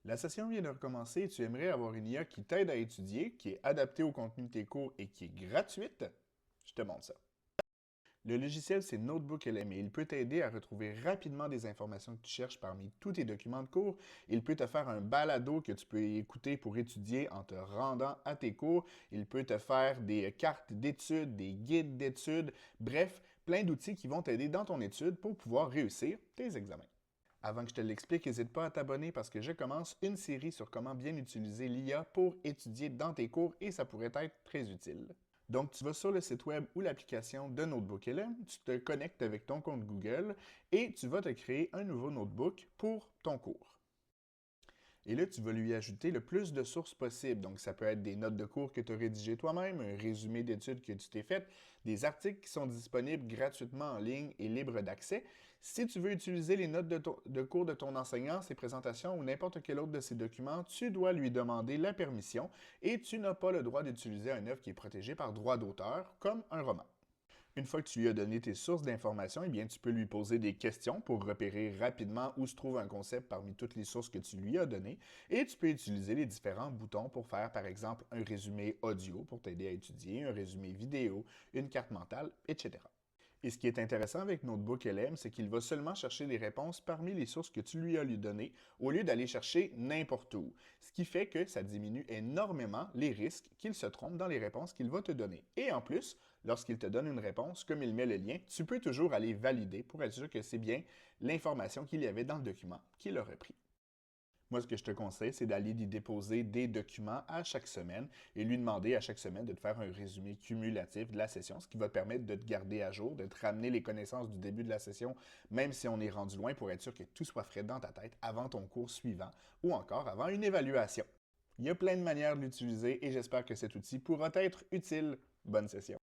La session vient de recommencer et tu aimerais avoir une IA qui t'aide à étudier, qui est adaptée au contenu de tes cours et qui est gratuite? Je te montre ça. Le logiciel, c'est NotebookLM et il peut t'aider à retrouver rapidement des informations que tu cherches parmi tous tes documents de cours. Il peut te faire un balado que tu peux écouter pour étudier en te rendant à tes cours. Il peut te faire des cartes d'études, des guides d'études, bref, plein d'outils qui vont t'aider dans ton étude pour pouvoir réussir tes examens. Avant que je te l'explique, n'hésite pas à t'abonner parce que je commence une série sur comment bien utiliser l'IA pour étudier dans tes cours et ça pourrait être très utile. Donc, tu vas sur le site web ou l'application de NotebookLM, tu te connectes avec ton compte Google et tu vas te créer un nouveau notebook pour ton cours. Et là, tu vas lui ajouter le plus de sources possibles. Donc, ça peut être des notes de cours que tu as rédigées toi-même, un résumé d'études que tu t'es fait, des articles qui sont disponibles gratuitement en ligne et libres d'accès. Si tu veux utiliser les notes de cours de ton enseignant, ses présentations ou n'importe quel autre de ses documents, tu dois lui demander la permission et tu n'as pas le droit d'utiliser un œuvre qui est protégée par droit d'auteur, comme un roman. Une fois que tu lui as donné tes sources d'informations, eh bien, tu peux lui poser des questions pour repérer rapidement où se trouve un concept parmi toutes les sources que tu lui as données. Et tu peux utiliser les différents boutons pour faire, par exemple, un résumé audio pour t'aider à étudier, un résumé vidéo, une carte mentale, etc. Et ce qui est intéressant avec NotebookLM, c'est qu'il va seulement chercher des réponses parmi les sources que tu lui as données, au lieu d'aller chercher n'importe où. Ce qui fait que ça diminue énormément les risques qu'il se trompe dans les réponses qu'il va te donner. Et en plus, lorsqu'il te donne une réponse, comme il met le lien, tu peux toujours aller valider pour être sûr que c'est bien l'information qu'il y avait dans le document qu'il a repris. Moi, ce que je te conseille, c'est d'aller y déposer des documents à chaque semaine et lui demander à chaque semaine de te faire un résumé cumulatif de la session, ce qui va te permettre de te garder à jour, de te ramener les connaissances du début de la session, même si on est rendu loin, pour être sûr que tout soit frais dans ta tête avant ton cours suivant ou encore avant une évaluation. Il y a plein de manières de l'utiliser et j'espère que cet outil pourra être utile. Bonne session.